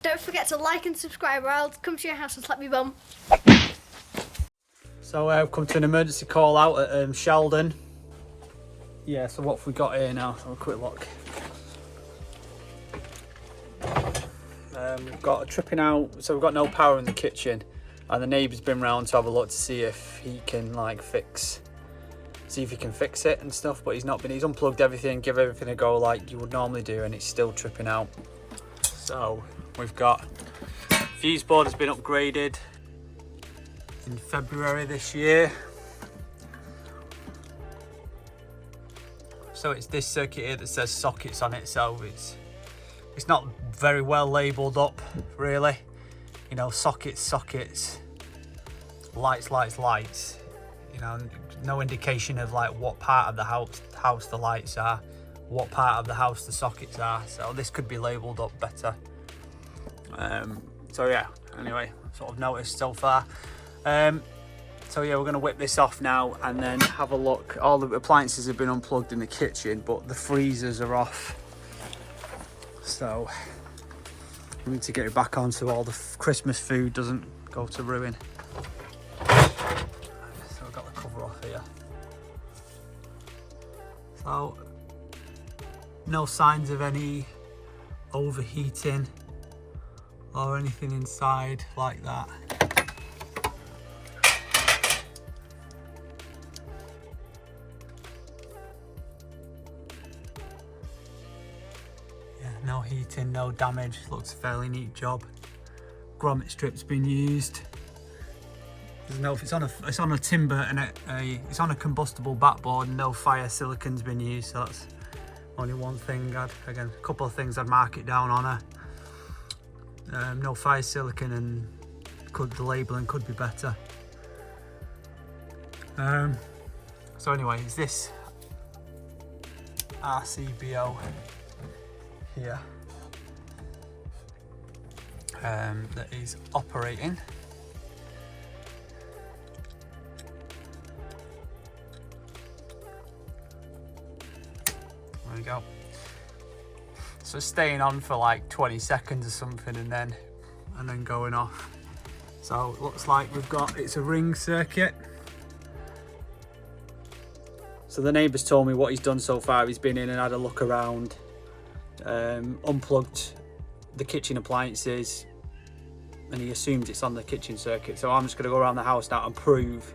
Don't forget to like and subscribe or I'll come to your house and slap your bum. So I've come to an emergency call out at Shaldon. Yeah, so what have we got here now? Have a quick look. We've got a tripping out, so we've got no power in the kitchen, and the neighbour's been round to have a look to see if he can see if he can fix it and stuff, but he's not been. He's unplugged everything, give everything a go like you would normally do, and it's still tripping out. So we've got fuse board has been upgraded in February this year. So it's this circuit here that says sockets on it, so it's not very well labelled up really. You know, sockets, lights, you know, no indication of like what part of the house the lights are, what part of the house the sockets are, so this could be labelled up better. So yeah, anyway, sort of noticed so far. So yeah, we're going to whip this off now and then have a look. All the appliances have been unplugged in the kitchen, but the freezers are off. So we need to get it back on so all the Christmas food doesn't go to ruin. So I've got the cover off here. So no signs of any overheating or anything inside like that. No heating, no damage, looks a fairly neat job. Grommet strip's been used. It's on a timber and it's on a combustible backboard, and no fire silicon's been used, so that's only one thing. Again, a couple of things I'd mark it down on her. No fire silicon, and the labelling could be better. So anyway, it's this RCBO here that is operating. There we go. So it's staying on for like 20 seconds or something, and then going off. So it looks like it's a ring circuit. So the neighbour's told me what he's done so far. He's been in and had a look around, unplugged the kitchen appliances, and he assumes it's on the kitchen circuit. So I'm just going to go around the house now and prove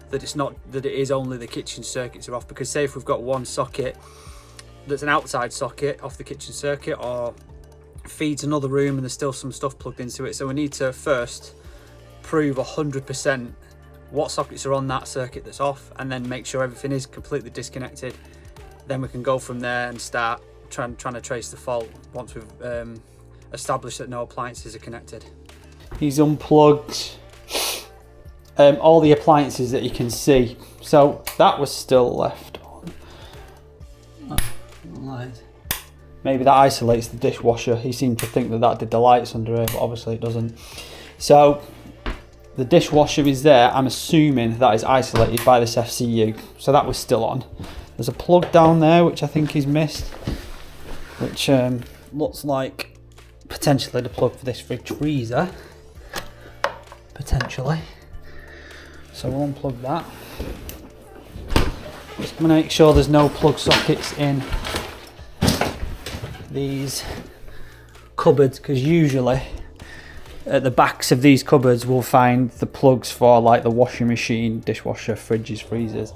that it is only the kitchen circuits are off, because say if we've got one socket that's an outside socket off the kitchen circuit, or feeds another room and there's still some stuff plugged into it, so we need to first prove 100% what sockets are on that circuit that's off, and then make sure everything is completely disconnected. Then we can go from there and start trying to trace the fault once we've established that no appliances are connected. He's unplugged all the appliances that you can see, so that was still left on. Maybe that isolates the dishwasher. He seemed to think that did the lights under here, but obviously it doesn't. So the dishwasher is there. I'm assuming that is isolated by this FCU, so that was still on. There's a plug down there which I think is missed, which looks like potentially the plug for this fridge freezer, potentially. So we'll unplug that. Just going to make sure there's no plug sockets in these cupboards, because usually at the backs of these cupboards we'll find the plugs for like the washing machine, dishwasher, fridges, freezers,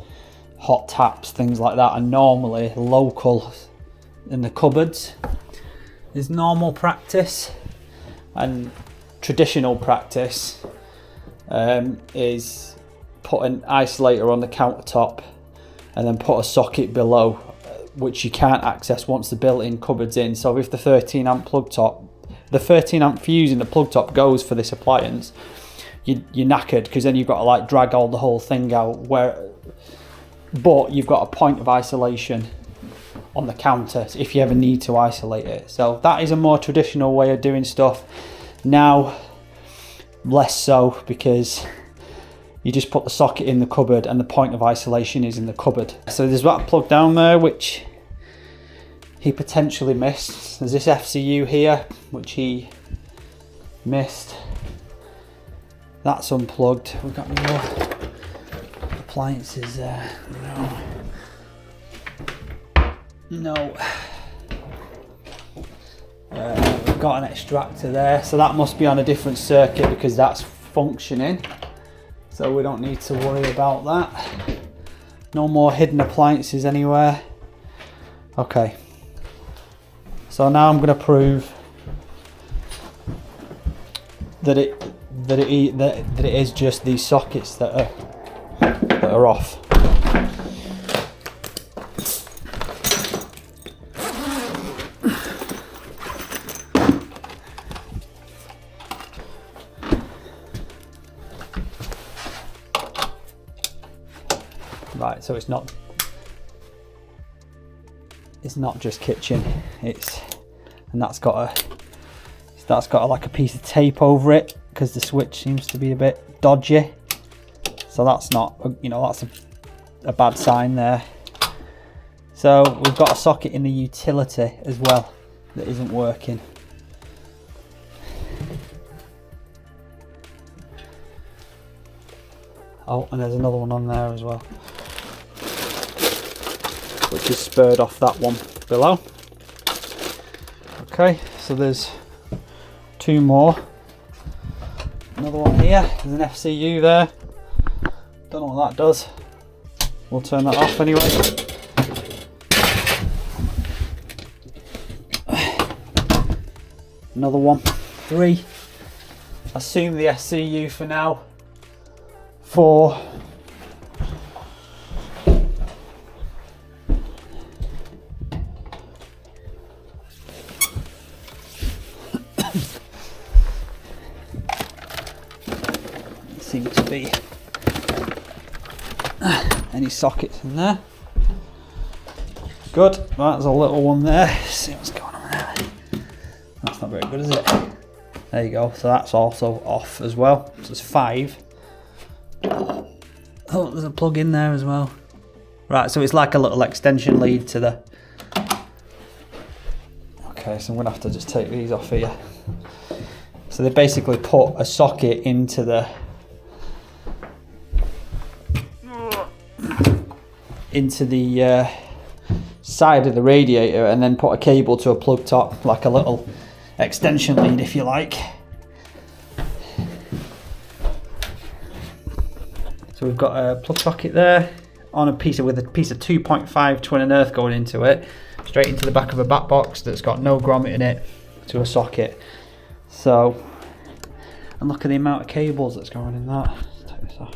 hot taps, things like that, are normally local in the cupboards. There's normal practice and traditional practice is put an isolator on the countertop and then put a socket below, which you can't access once the built-in cupboard's in. So if the 13 amp plug top, the 13 amp fuse in the plug top goes for this appliance, you're knackered, because then you've got to like drag the whole thing out. But you've got a point of isolation on the counter if you ever need to isolate it. So that is a more traditional way of doing stuff. Now, less so, because you just put the socket in the cupboard and the point of isolation is in the cupboard. So there's that plug down there which he potentially missed. There's this FCU here which he missed. That's unplugged. We've got more appliances there. No. We've got an extractor there, so that must be on a different circuit because that's functioning. So we don't need to worry about that. No more hidden appliances anywhere. Okay. So now I'm going to prove that it is just these sockets that are off. Right, so it's not just kitchen, and that's got like a piece of tape over it because the switch seems to be a bit dodgy. So that's not, that's a bad sign there. So we've got a socket in the utility as well that isn't working. Oh, and there's another one on there as well, which is spurred off that one below. Okay, so there's two more. Another one here, there's an FCU there. Don't know what that does. We'll turn that off anyway. Another one, 3. Assume the SCU for now. 4. Seems to be any sockets in there. Good. Right, there's a little one there. Let's see what's going on there. That's not very good, is it? There you go. So that's also off as well. So there's 5. Oh, there's a plug in there as well. Right, so it's like a little extension lead to the... Okay, so I'm going to have to just take these off here. So they basically put a socket into the... side of the radiator and then put a cable to a plug top, like a little extension lead if you like. So we've got a plug socket there on with a piece of 2.5 twin and earth going into it, straight into the back of a back box that's got no grommet in it to a socket. So, and look at the amount of cables that's going in that. Let's take this off.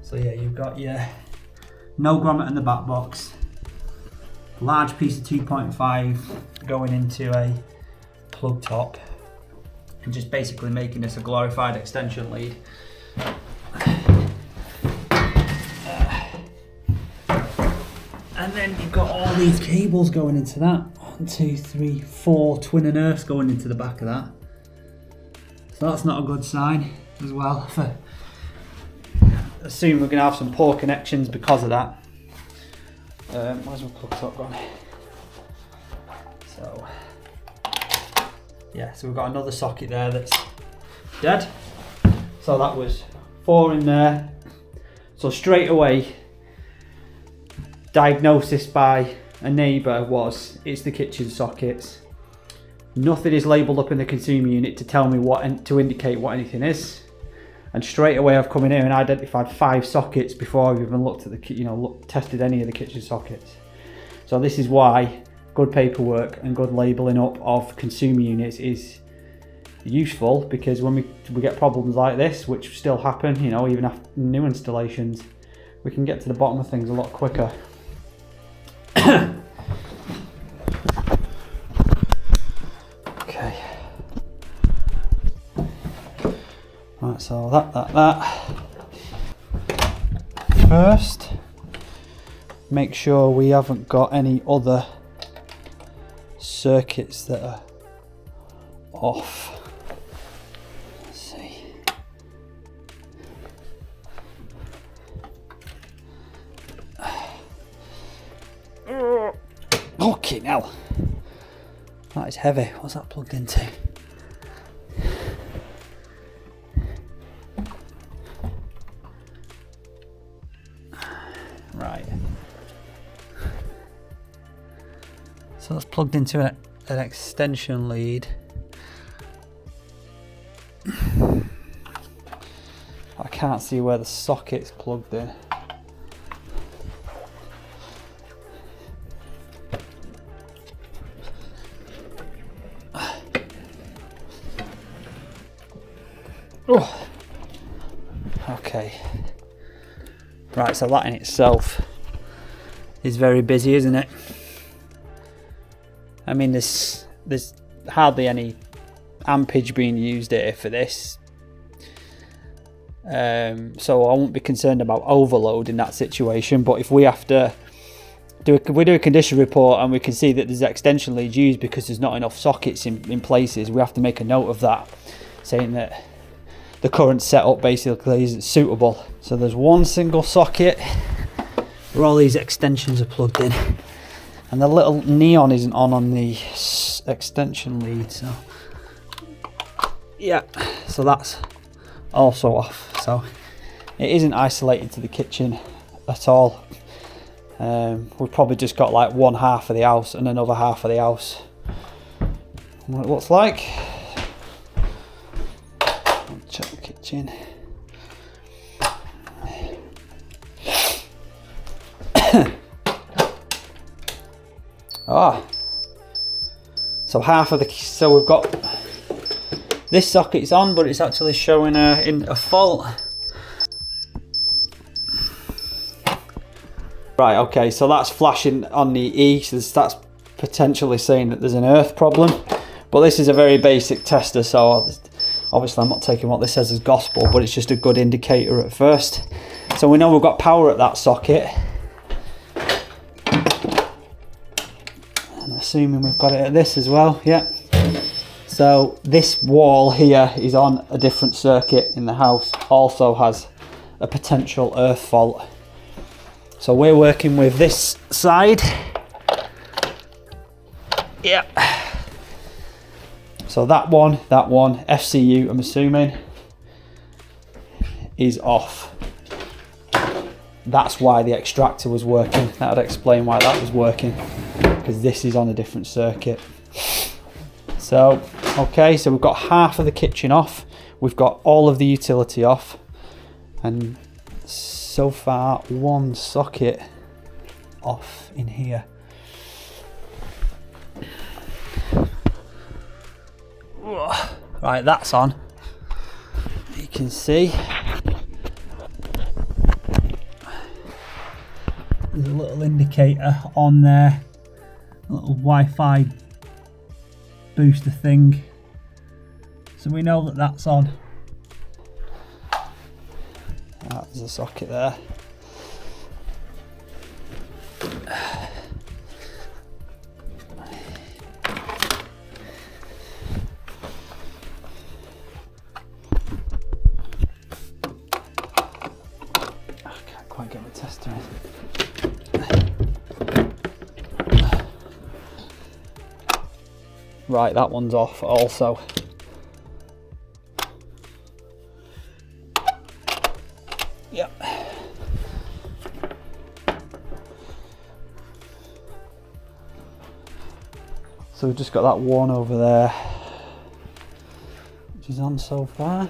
So yeah, you've got your no grommet in the back box, large piece of 2.5 going into a plug top, and just basically making this a glorified extension lead. And then you've got all these cables going into that. 1, 2, 3, 4 twin and earths going into the back of that. So that's not a good sign as well. Assume we're going to have some poor connections because of that. Where's my plug top gone? So yeah, so we've got another socket there that's dead. So that was 4 in there. So straight away, diagnosis by a neighbour was it's the kitchen sockets. Nothing is labelled up in the consumer unit to tell me to indicate what anything is. And straight away I've come in here and identified 5 sockets before I've even looked at the, tested any of the kitchen sockets. So this is why good paperwork and good labelling up of consumer units is useful, because when we get problems like this, which still happen, even after new installations, we can get to the bottom of things a lot quicker. Okay. Right, so that. First, make sure we haven't got any other circuits that are off. Let's see. Okay, now. That is heavy. What's that plugged into? Right. So that's plugged into an extension lead. I can't see where the socket's plugged in. Oh. Okay. Right, so that in itself is very busy, isn't it? I mean, there's hardly any ampage being used here for this. So I won't be concerned about overload in that situation, but if we have to do a condition report and we can see that there's extension leads used because there's not enough sockets in places, we have to make a note of that, saying that the current setup basically isn't suitable. So there's one single socket where all these extensions are plugged in, and the little neon isn't on the extension lead, so yeah, so that's also off. So it isn't isolated to the kitchen at all. We've probably just got like one half of the house and another half of the house. What it looks like. Check the kitchen. So half of the, so we've got this socket's on, but it's actually showing in a fault. Right, okay, so that's flashing on the E, so that's potentially saying that there's an earth problem. But this is a very basic tester, so obviously I'm not taking what this says as gospel, but it's just a good indicator at first. So we know we've got power at that socket. And assuming we've got it at this as well, yeah. So this wall here is on a different circuit in the house, also has a potential earth fault. So we're working with this side. Yeah. So that one, FCU, I'm assuming, is off. That's why the extractor was working. That would explain why that was working, because this is on a different circuit. So, okay, so we've got half of the kitchen off. We've got all of the utility off. And so far, one socket off in here. Right, that's on. You can see there's a little indicator on there, a little Wi-Fi booster thing, so we know that that's on. There's a socket there. Quite get my tester in. Right, that one's off also. Yep. So we've just got that one over there, which is on so far.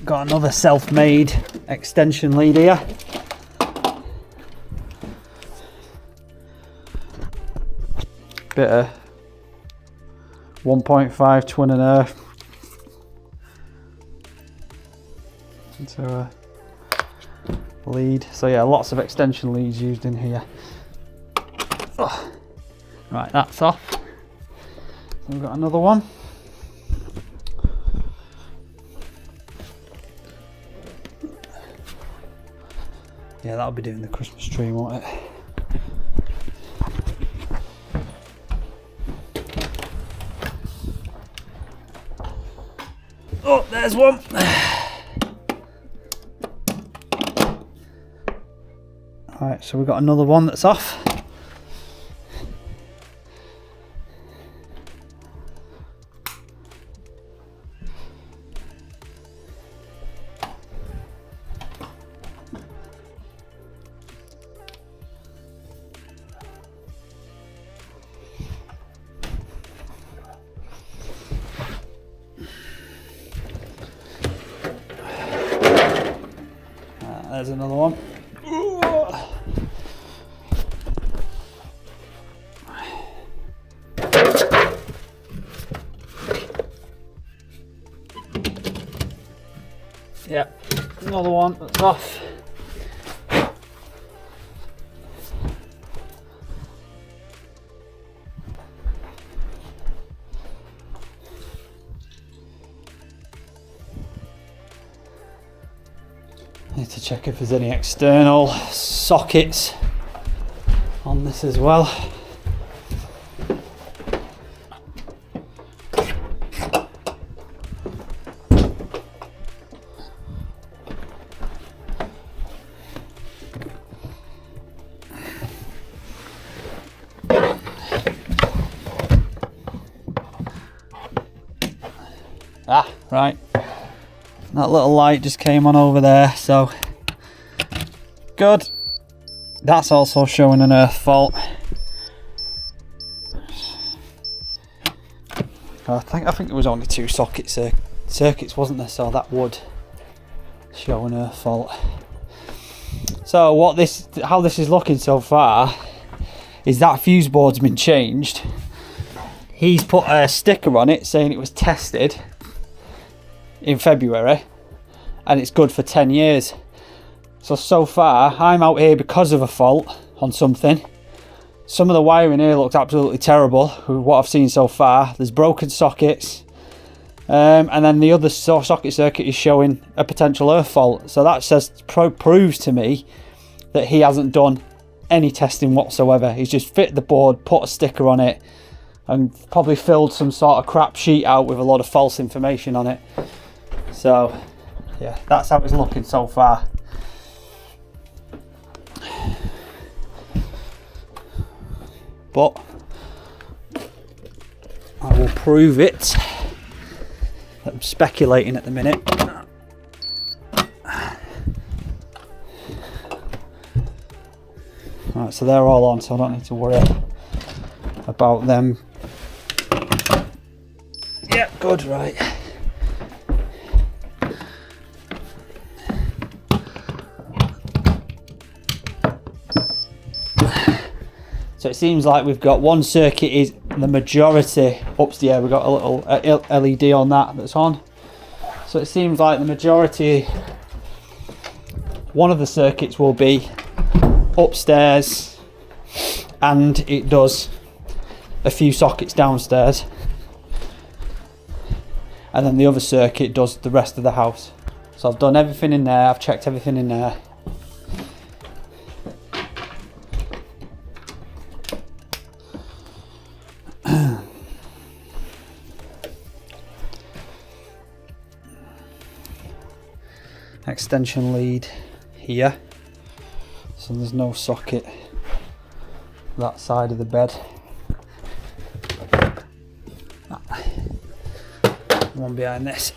Got another self-made extension lead here. Bit of 1.5 twin and earth into a lead. So yeah, lots of extension leads used in here. Oh. Right, that's off. So we've got another one. Yeah, that'll be doing the Christmas tree, won't it? Oh, there's one. Alright, so we've got another one that's off. there's another one. Yep, another one that's off. Need to check if there's any external sockets on this as well. Ah, right. That little light just came on over there, so good. That's also showing an earth fault. I think it was only 2 circuits, wasn't there? So that would show an earth fault. So how this is looking so far is that fuse board's been changed. He's put a sticker on it saying it was tested in February and it's good for 10 years. So far I'm out here because of a fault on something. Some of the wiring here looks absolutely terrible with what I've seen so far. There's broken sockets, and then the other socket circuit is showing a potential earth fault. So that proves to me that he hasn't done any testing whatsoever. He's just fit the board, put a sticker on it, and probably filled some sort of crap sheet out with a lot of false information on it. So yeah, that's how it's looking so far. But I will prove it. I'm speculating at the minute. Right, so they're all on, so I don't need to worry about them. Yep, good, right. So it seems like we've got one circuit is the majority upstairs. We've got a little LED on that's on. So it seems like the majority, one of the circuits will be upstairs, and it does a few sockets downstairs, and then the other circuit does the rest of the house. So I've done everything in there, I've checked everything in there. Extension lead here, so there's no socket that side of the bed. One behind this.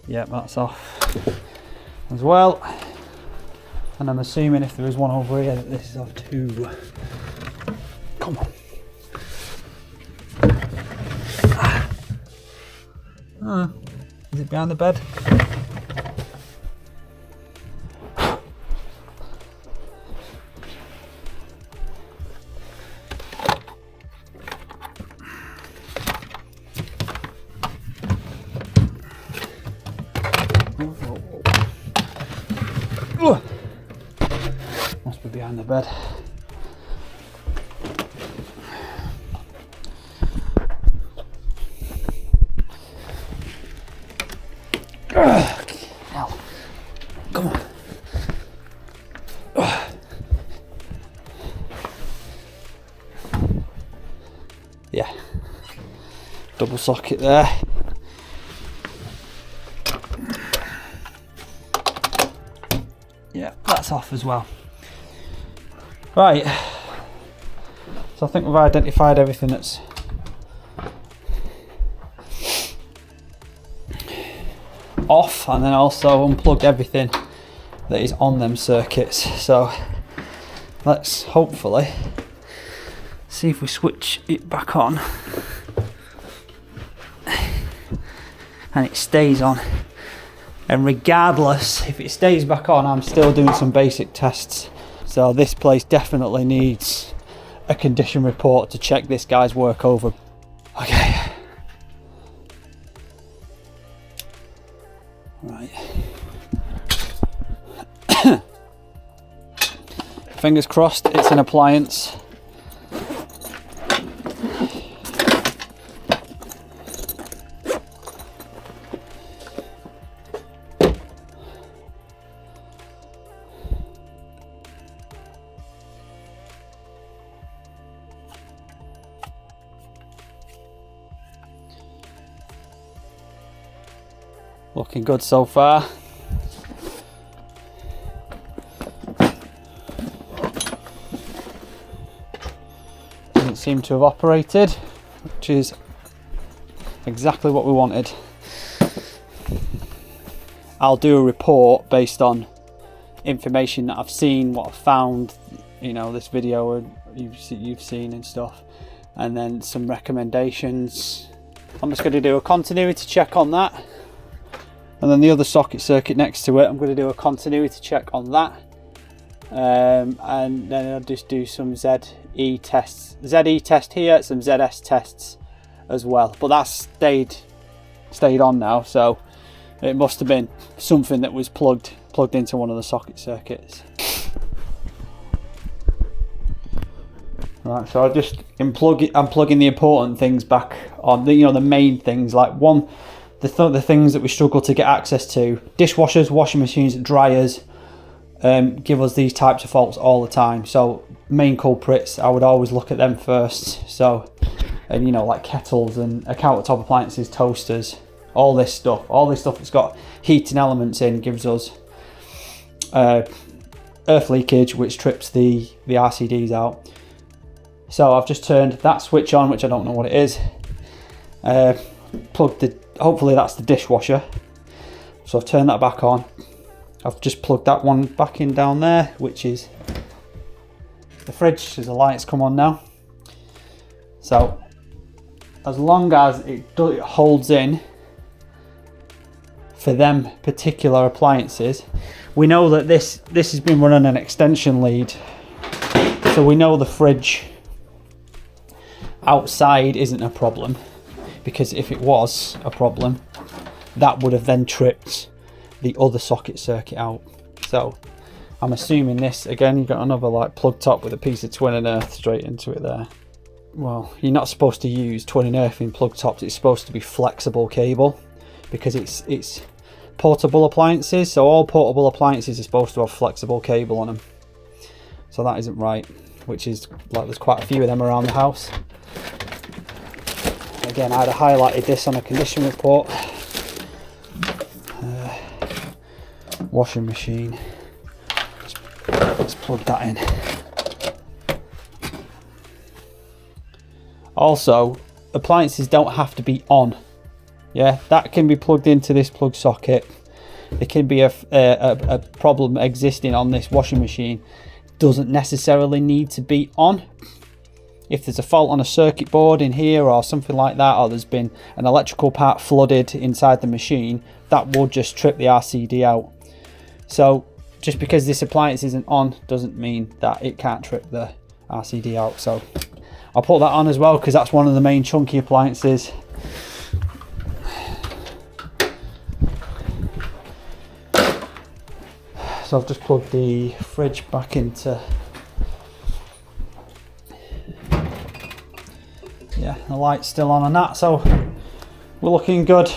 Yep, that's off as well. And I'm assuming if there is one over here that this is off too. Come on. Is it behind the bed? Must be behind the bed. Now, come on. Yeah, double socket there. Yeah, that's off as well. Right, so I think we've identified everything that's off, and then also unplugged everything that is on them circuits. So let's hopefully see if we switch it back on and it stays on. And regardless if it stays back on, I'm still doing some basic tests. So this place definitely needs a condition report to check this guy's work over. Okay. Right. Fingers crossed it's an appliance. Looking good so far. Doesn't seem to have operated, which is exactly what we wanted. I'll do a report based on information that I've seen, what I've found, you know, this video and you've seen and stuff, and then some recommendations. I'm just going to do a continuity check on that. And then the other socket circuit next to it, I'm going to do a continuity check on that. And then I'll just do some ZE tests. ZE test here, some ZS tests as well. But that's stayed on now, so it must have been something that was plugged into one of the socket circuits. Right, so I'm plugging the important things back on, the main things, like the things that we struggle to get access to. Dishwashers, washing machines, dryers give us these types of faults all the time. So main culprits, I would always look at them first. So, and like kettles and countertop appliances, toasters, all this stuff that's got heating elements in gives us earth leakage, which trips the RCDs out. So I've just turned that switch on, which I don't know what it is. Hopefully that's the dishwasher. So I've turned that back on. I've just plugged that one back in down there, which is the fridge, as the lights come on now. So as long as it holds in for them particular appliances, we know that this has been running an extension lead. So we know the fridge outside isn't a problem, because if it was a problem, that would have then tripped the other socket circuit out. So I'm assuming this, again, you've got another like plug top with a piece of twin and earth straight into it there. Well, you're not supposed to use twin and earth in plug tops. It's supposed to be flexible cable, because it's portable appliances. So all portable appliances are supposed to have flexible cable on them. So that isn't right, which is like there's quite a few of them around the house. Again, I'd have highlighted this on a condition report. Washing machine. Let's plug that in. Also, appliances don't have to be on. Yeah, that can be plugged into this plug socket. There can be a problem existing on this washing machine. Doesn't necessarily need to be on. If there's a fault on a circuit board in here or something like that, or there's been an electrical part flooded inside the machine, that will just trip the RCD out. So just because this appliance isn't on doesn't mean that it can't trip the RCD out. So I'll put that on as well, because that's one of the main chunky appliances. So I've just plugged the fridge back into, yeah, the light's still on that, so we're looking good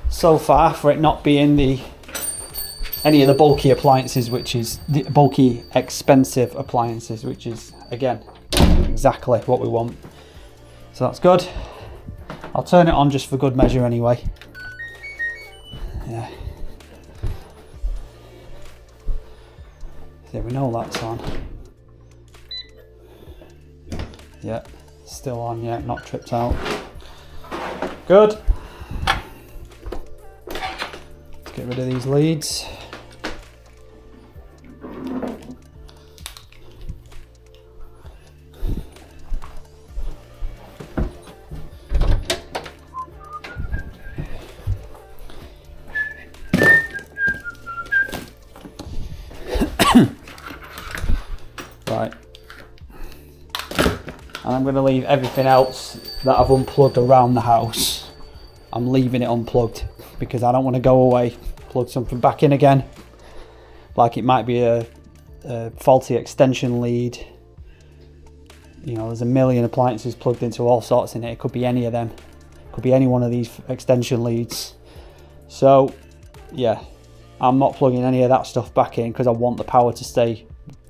so far for it not being any of the bulky appliances, which is the bulky expensive appliances, which is again exactly what we want. So that's good. I'll turn it on just for good measure anyway. Yeah. There we know that's on. Yep, still on, yeah, not tripped out. Good. Let's get rid of these leads. And I'm going to leave everything else that I've unplugged around the house. I'm leaving it unplugged because I don't want to go away, plug something back in again. Like it might be a faulty extension lead. You know, there's a million appliances plugged into all sorts in it. It could be any of them. It could be any one of these extension leads. So, yeah, I'm not plugging any of that stuff back in because I want the power to stay.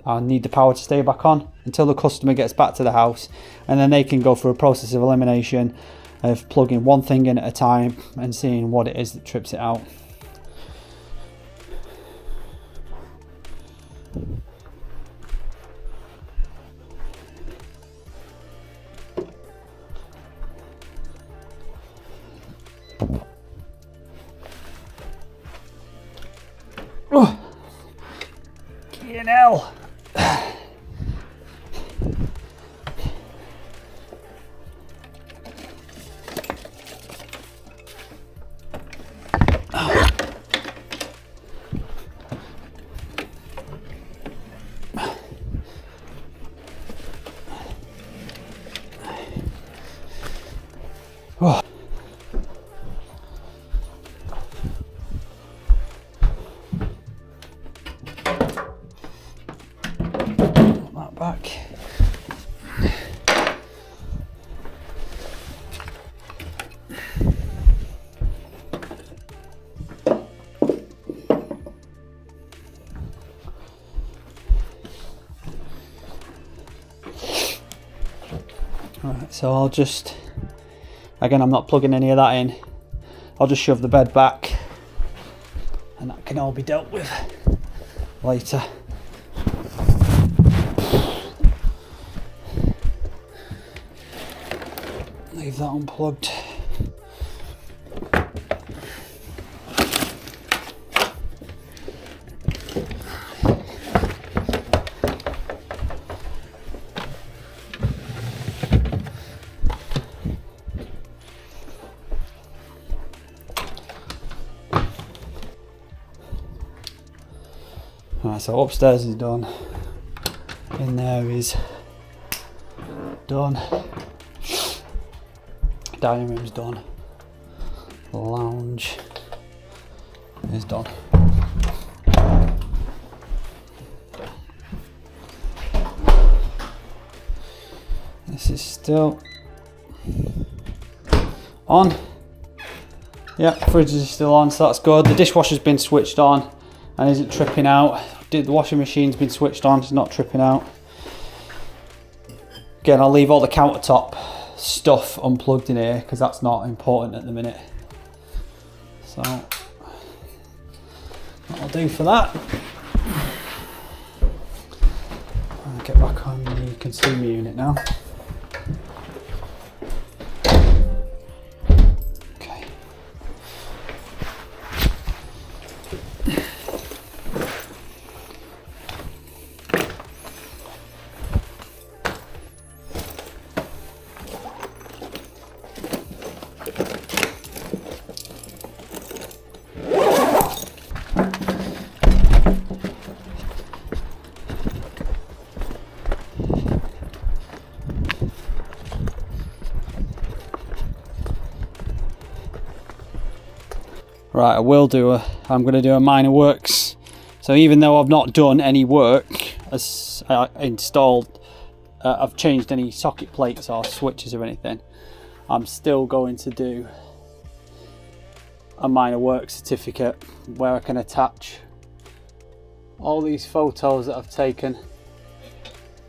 I need the power to stay back on until the customer gets back to the house, and then they can go through a process of elimination of plugging one thing in at a time and seeing what it is that trips it out. Oh, fucking hell. Oh. That back. Alright, so I'll just, again, I'm not plugging any of that in. I'll just shove the bed back and that can all be dealt with later. Leave that unplugged. Right, so upstairs is done. In there is done. Dining room's done. The lounge is done. This is still on. Yeah, fridge is still on, so that's good. The dishwasher's been switched on and isn't tripping out. The washing machine's been switched on, it's not tripping out. Again, I'll leave all the countertop stuff unplugged in here because that's not important at the minute. So that'll do for that. I'll get back on the consumer unit now. Okay. Right, I'm going to do a minor works. So even though I've not done any work, as I've changed any socket plates or switches or anything, I'm still going to do a minor work certificate where I can attach all these photos that I've taken,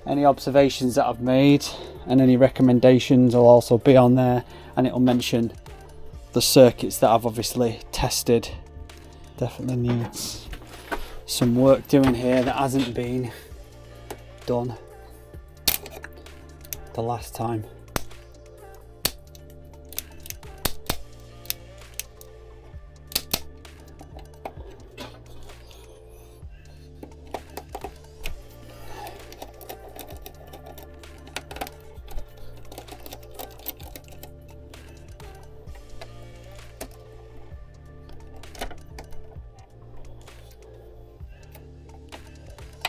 any observations that I've made, and any recommendations will also be on there, and it'll mention the circuits that I've obviously tested. Definitely needs some work doing here that hasn't been done the last time.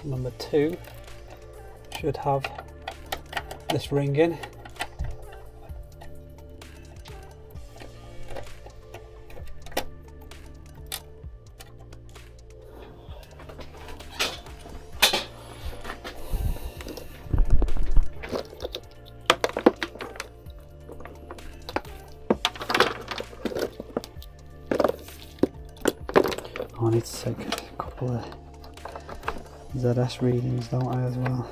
Number 2 should have this ring in. I need to take a couple of ZS readings, don't I, as well?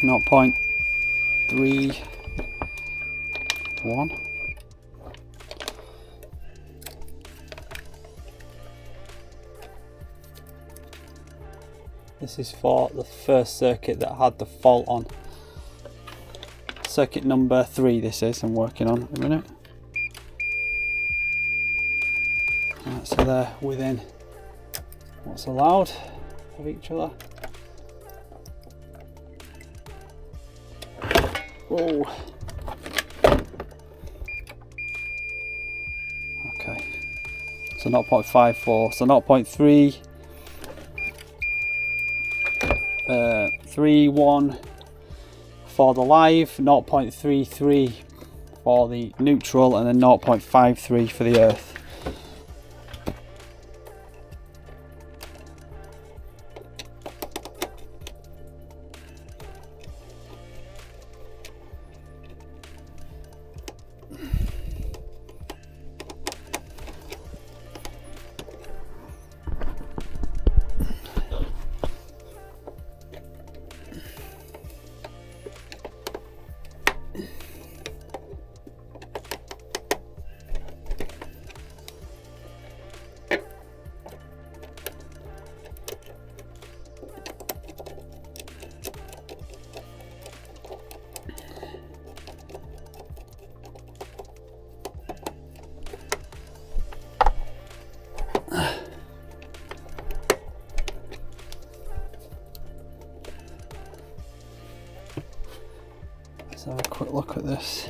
Not 0.31. This is for the first circuit that had the fault on. Circuit number 3 this is, I'm working on at the minute. Right, so they're within what's allowed of each other. Whoa. Okay, so 0.54, so 0.3 31 for the live, 0.33 for the neutral, and then 0.53 for the earth. Let's have a quick look at this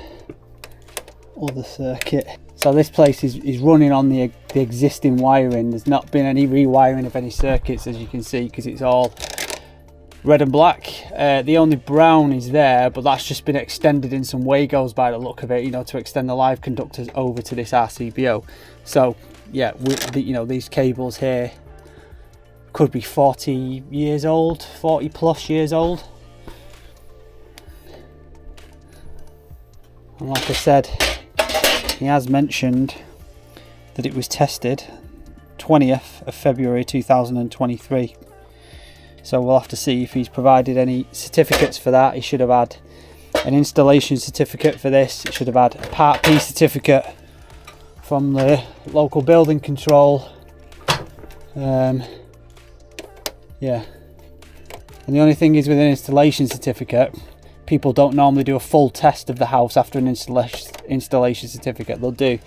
other circuit. So this place is running on the existing wiring. There's not been any rewiring of any circuits, as you can see, because it's all red and black. The only brown is there, but that's just been extended in some Wagos by the look of it, you know, to extend the live conductors over to this RCBO. So yeah, with the, you know, these cables here could be 40 years old, 40 plus years old. And like I said, he has mentioned that it was tested 20th of February 2023. So we'll have to see if he's provided any certificates for that. He should have had an installation certificate for this. It should have had a Part P certificate from the local building control. Yeah. And the only thing is, with an installation certificate, people don't normally do a full test of the house after an installation certificate. They'll do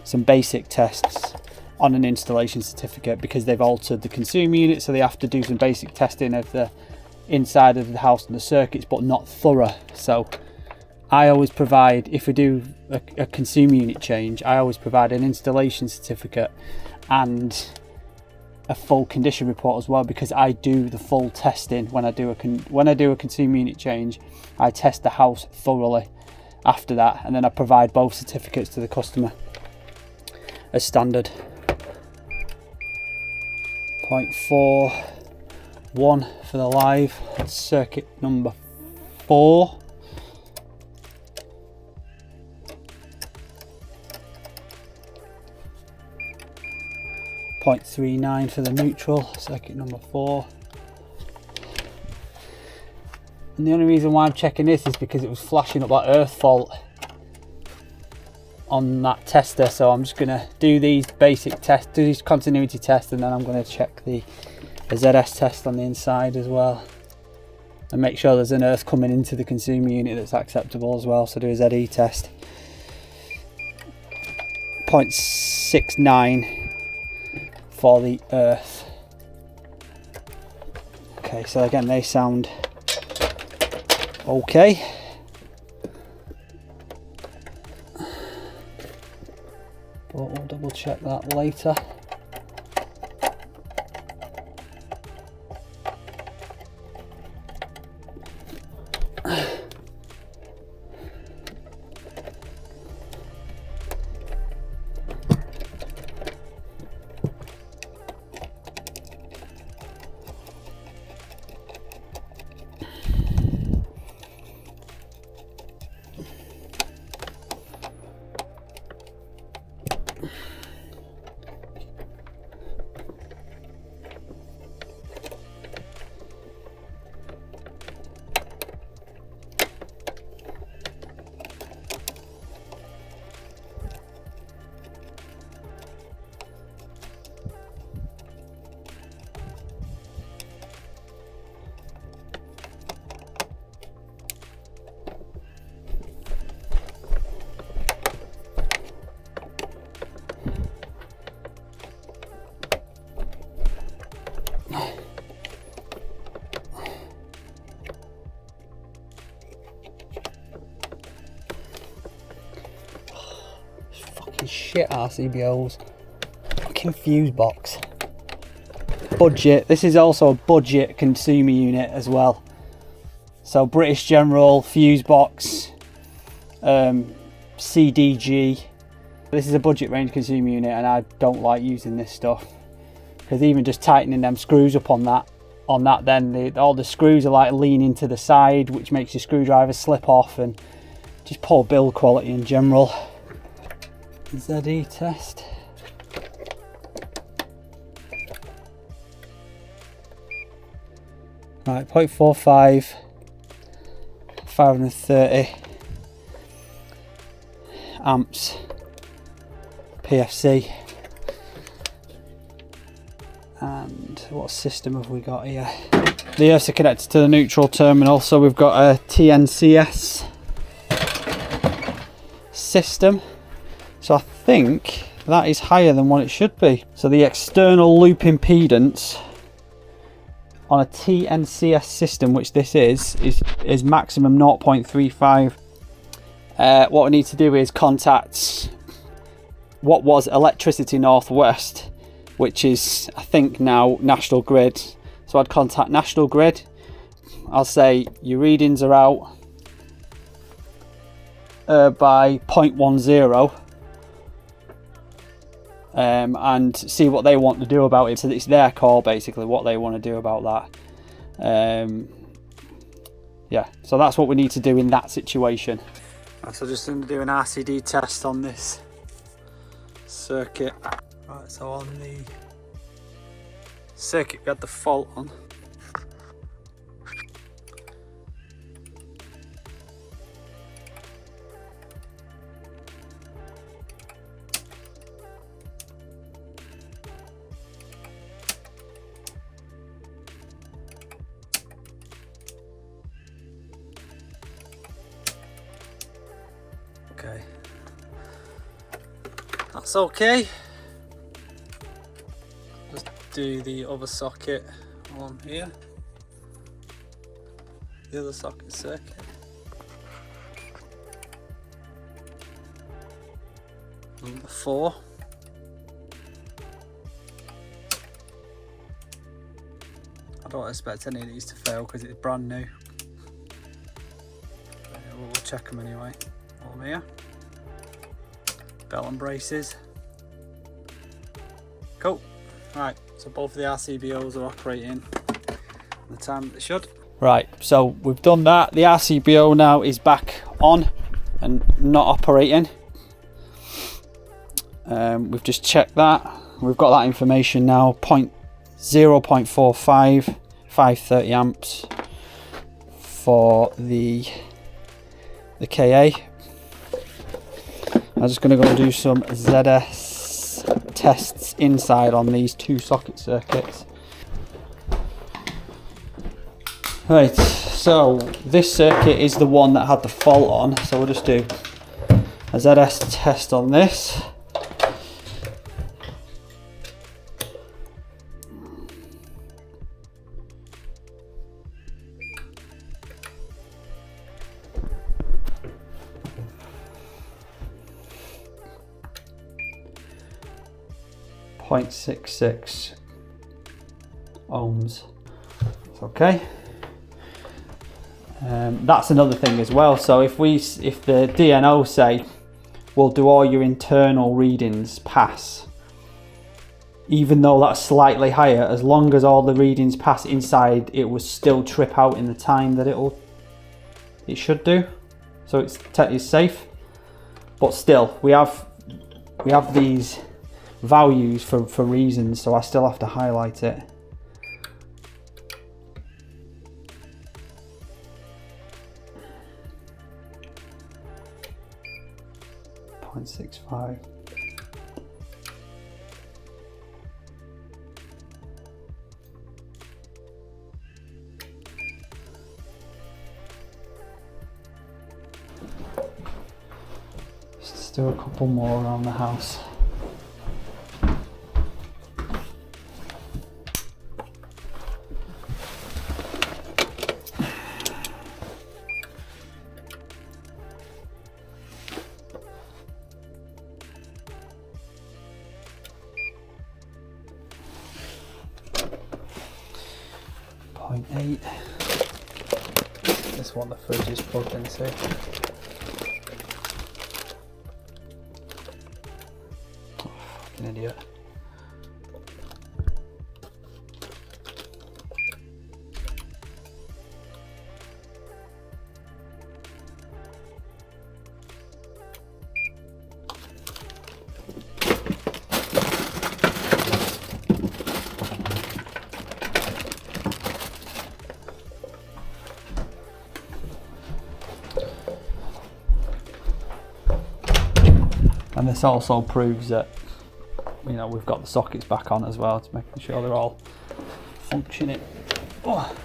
some basic tests on an installation certificate because they've altered the consumer unit, so they have to do some basic testing of the inside of the house and the circuits, but not thorough. So I always provide, if we do a consumer unit change, I always provide an installation certificate and a full condition report as well, because I do the full testing when I do a consumer unit change. I test the house thoroughly after that, and then I provide both certificates to the customer as standard. 0.4 1 for the live. Circuit number 4. .39 for the neutral, circuit number 4. And the only reason why I'm checking this is because it was flashing up that earth fault on that tester, so I'm just going to do these basic tests, do these continuity tests, and then I'm going to check the ZS test on the inside as well, and make sure there's an earth coming into the consumer unit that's acceptable as well, so do a ZE test. 0.69 for the earth. Okay, so again they sound okay. But we'll double check that later. Shit RCBOs. Fucking fuse box. Budget. This is also a budget consumer unit as well. So British General fuse box, CDG. This is a budget range consumer unit, and I don't like using this stuff because even just tightening them screws up on that, then all the screws are like leaning to the side, which makes your screwdriver slip off, and just poor build quality in general. ZE test. Right, 0.45, 530 amps PFC. And what system have we got here? The earths are connected to the neutral terminal, so we've got a TNCS system. So I think that is higher than what it should be. So the external loop impedance on a TNCS system, which this is maximum 0.35. What we need to do is contact what was Electricity Northwest, which is I think now National Grid. So I'd contact National Grid. I'll say your readings are out by 0.10. And see what they want to do about it. So it's their call basically what they want to do about that. Yeah, so that's what we need to do in that situation. So just going to do an RCD test on this circuit. Right, so on the circuit we had the fault on. Okay, that's okay. Just do the other socket on here, the other socket circuit. Number 4. I don't expect any of these to fail because it's brand new. We'll check them anyway. On here, bell and braces. Cool. Right, so both of the RCBOs are operating. the time that they should. Right, so we've done that. The RCBO now is back on and not operating. We've just checked that. We've got that information now. 0.45, 530 amps for the KA. I'm just going to go and do some ZS tests inside on these two socket circuits. Right, so this circuit is the one that had the fault on, so we'll just do a ZS test on this. .66 ohms. It's okay. That's another thing as well. So if the DNO say we'll do all your internal readings pass, even though that's slightly higher, as long as all the readings pass inside, it will still trip out in the time that it should do. So it's safe. But still, we have these values for reasons, so I still have to highlight it. .65. Let's do a couple more around the house. .8. This one the fridge is plugged into. Oh, fucking idiot. And this also proves that, you know, we've got the sockets back on as well, to making sure they're all functioning. Oh.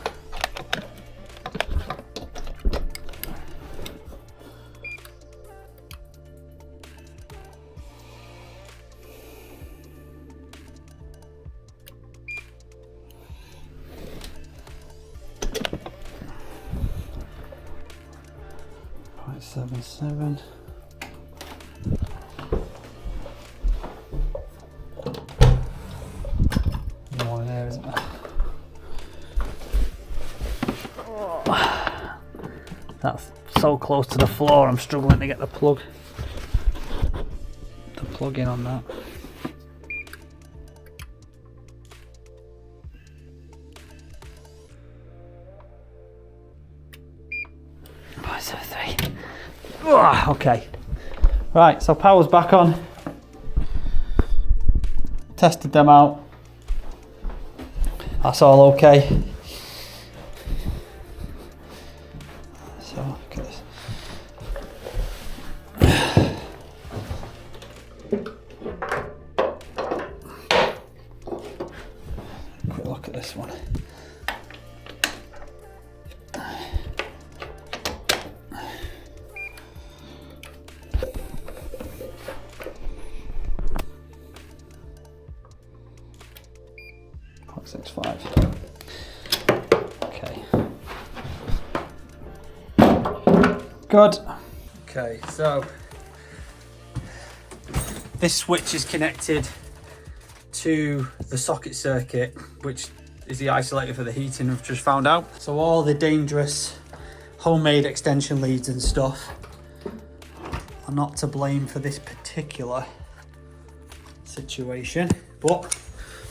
.77. More there, isn't there? Oh. That's so close to the floor, I'm struggling to get the plug in on that. Oh, okay. Right, so power's back on. Tested them out. That's all okay. So look at this. Quick look at this one. .65. Okay. Good. Okay, so this switch is connected to the socket circuit, which is the isolator for the heating, I've just found out. So all the dangerous homemade extension leads and stuff are not to blame for this particular situation, but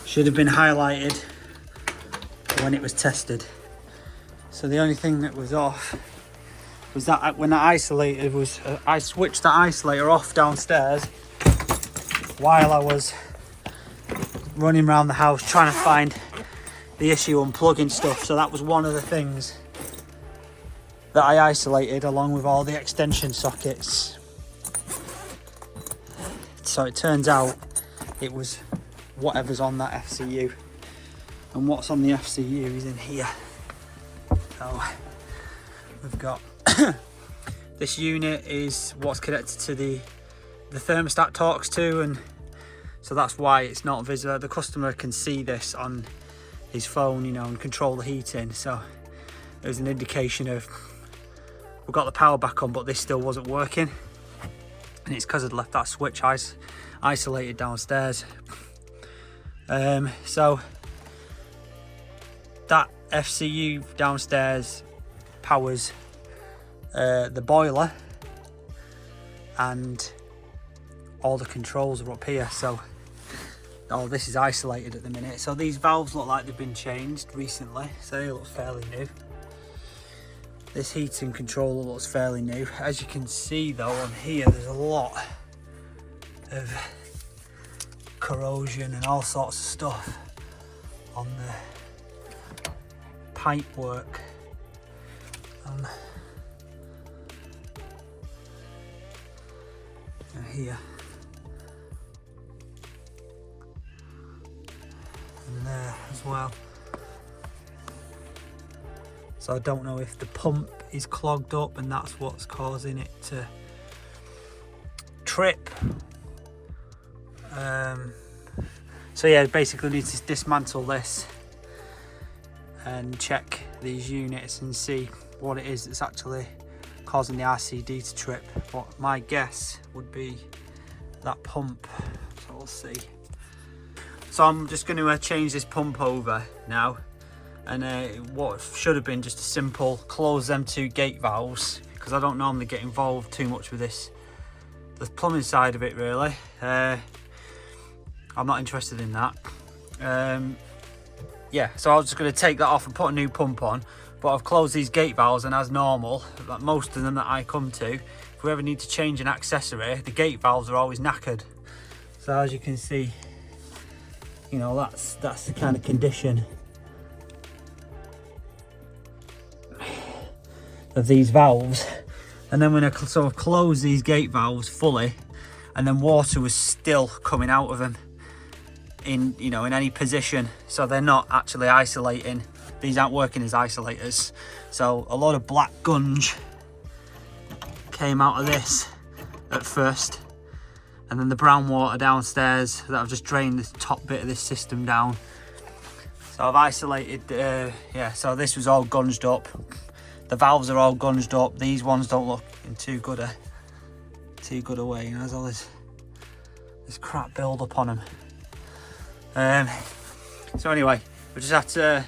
should have been highlighted when it was tested. So the only thing that was off was that when I isolated I switched the isolator off downstairs while I was running around the house trying to find the issue, unplugging stuff. So that was one of the things that I isolated along with all the extension sockets. So it turns out it was whatever's on that FCU, and what's on the FCU is in here. So we've got this unit is what's connected to the thermostat talks to, and so that's why it's not visible. The customer can see this on his phone, you know, and control the heating. So there's an indication of we've got the power back on, but this still wasn't working, and it's because I'd left that switch isolated downstairs. So that FCU downstairs powers the boiler, and all the controls are up here. So all this is isolated at the minute. So these valves look like they've been changed recently, so they look fairly new. This heating controller looks fairly new. As you can see though on here, there's a lot of corrosion and all sorts of stuff on the pipe work. And here and there as well. So I don't know if the pump is clogged up and that's what's causing it to trip. So yeah, basically need to dismantle this and check these units and see what it is that's actually causing the RCD to trip. But my guess would be that pump, so we'll see. So I'm just going to change this pump over now, and what should have been just a simple close them two gate valves, because I don't normally get involved too much with this, the plumbing side of it really. I'm not interested in that. Yeah, so I was just going to take that off and put a new pump on, but I've closed these gate valves, and as normal, like most of them that I come to, if we ever need to change an accessory, the gate valves are always knackered. So as you can see, you know, that's the kind of condition of these valves. And then when I sort of close these gate valves fully, and then water was still coming out of them in, you know, in any position, so they're not actually isolating. These aren't working as isolators. So a lot of black gunge came out of this at first, and then the brown water downstairs that I've just drained the top bit of this system down. So I've isolated, yeah, so this was all gunged up. The valves are all gunged up. These ones don't look in too good a way. You know, there's all this crap build up on them. So anyway, we just had to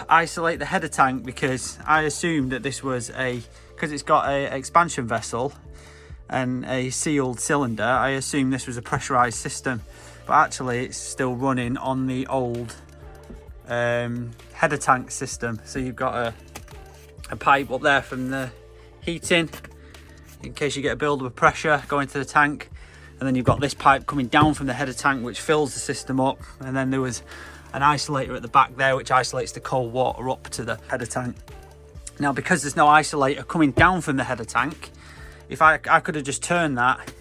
isolate the header tank, because I assumed that this was because it's got a expansion vessel and a sealed cylinder, I assumed this was a pressurized system, but actually it's still running on the old header tank system. So you've got a pipe up there from the heating in case you get a build up of pressure going to the tank, and then you've got this pipe coming down from the header tank which fills the system up, and then there was an isolator at the back there which isolates the cold water up to the header tank. Now because there's no isolator coming down from the header tank, if I could have just turned that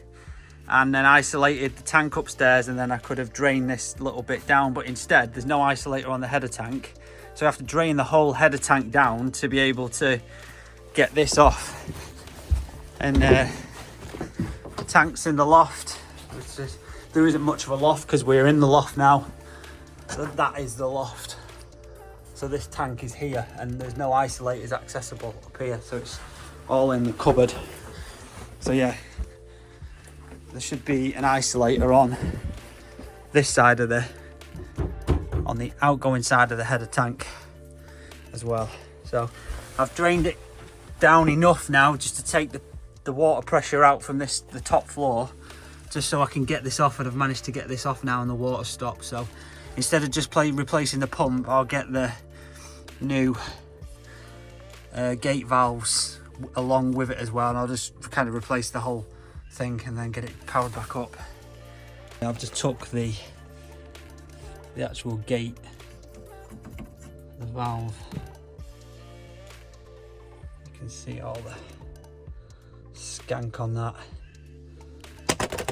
and then isolated the tank upstairs, and then I could have drained this little bit down, but instead there's no isolator on the header tank, so I have to drain the whole header tank down to be able to get this off. And the tank's in the loft. There isn't much of a loft because we're in the loft now, so that is the loft. So this tank is here, and there's no isolators accessible up here, so it's all in the cupboard. So yeah, there should be an isolator on this side of on the outgoing side of the header tank as well. So I've drained it down enough now just to take the water pressure out from the top floor, just so I can get this off, and I've managed to get this off now and the water stopped. So instead of just replacing the pump, I'll get the new gate valves along with it as well, and I'll just kind of replace the whole thing and then get it powered back up. I've just took the actual gate, the valve. You can see all the skank on that,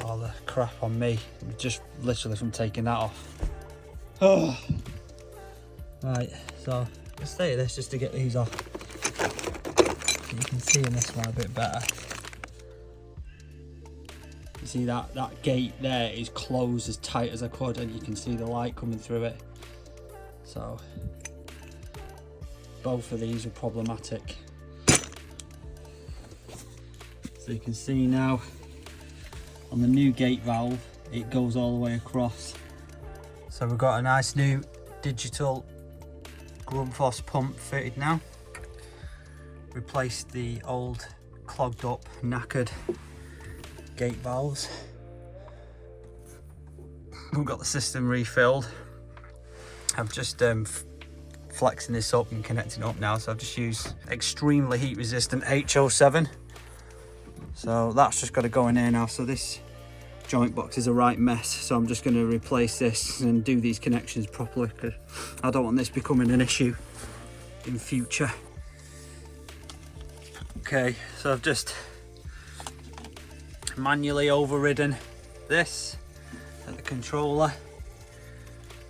all the crap on me, just literally from taking that off. Oh. Right, so I'll stay at this just to get these off. So you can see in this one a bit better. You see that gate there is closed as tight as I could, and you can see the light coming through it. So both of these are problematic. So you can see now on the new gate valve, it goes all the way across. So we've got a nice new digital Grundfos pump fitted now. Replaced the old clogged up, knackered gate valves. We've got the system refilled. I've just flexing this up and connecting it up now, so I've just used extremely heat resistant HO7. So that's just got to go in there now. So this joint box is a right mess, so I'm just going to replace this and do these connections properly, because I don't want this becoming an issue in future. Okay, so I've just manually overridden this at the controller.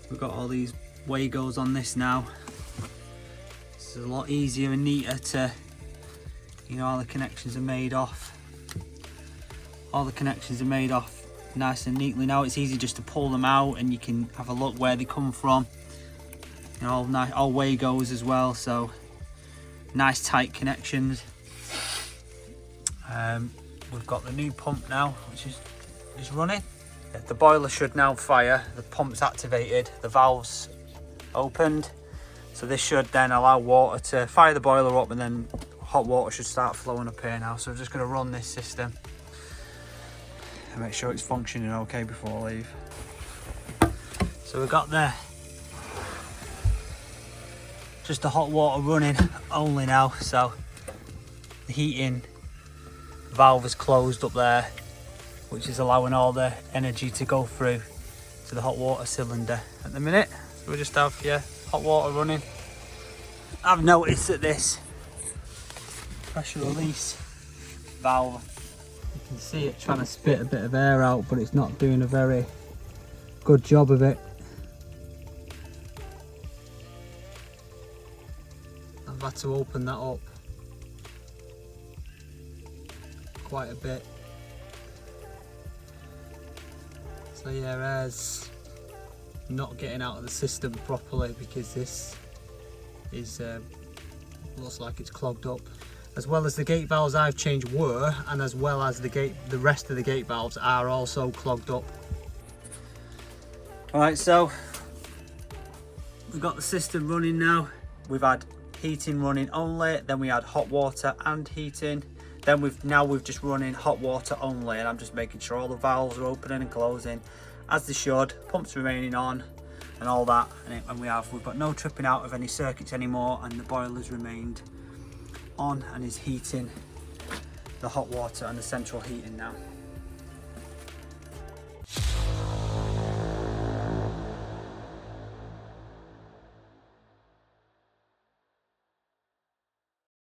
We've got all these Wagos on this now. This is a lot easier and neater to, you know, all the connections are made off. All the connections are made off nice and neatly now. It's easy just to pull them out and you can have a look where they come from. You know, all Wagos as well, so nice tight connections. We've got the new pump now, which is running. The boiler should now fire, the pump's activated, the valve's opened. So this should then allow water to fire the boiler up, and then hot water should start flowing up here now. So we're just going to run this system and make sure it's functioning okay before I leave. So we've got there just the hot water running only now, so the heating valve is closed up there, which is allowing all the energy to go through to the hot water cylinder at the minute. So we just have hot water running. I've noticed that this pressure release valve, you can see it trying to spit a bit of air out, but it's not doing a very good job of it. I've had to open that up quite a bit. So yeah, air's not getting out of the system properly because this is looks like it's clogged up. As well as the gate valves I've changed were, and as well as the rest of the gate valves are also clogged up. Alright, so we've got the system running now. We've had heating running only, then we had hot water and heating. Then we've just running hot water only, and I'm just making sure all the valves are opening and closing as they should, pumps remaining on and all that. And we've got no tripping out of any circuits anymore, and the boiler's remained on and is heating the hot water and the central heating now.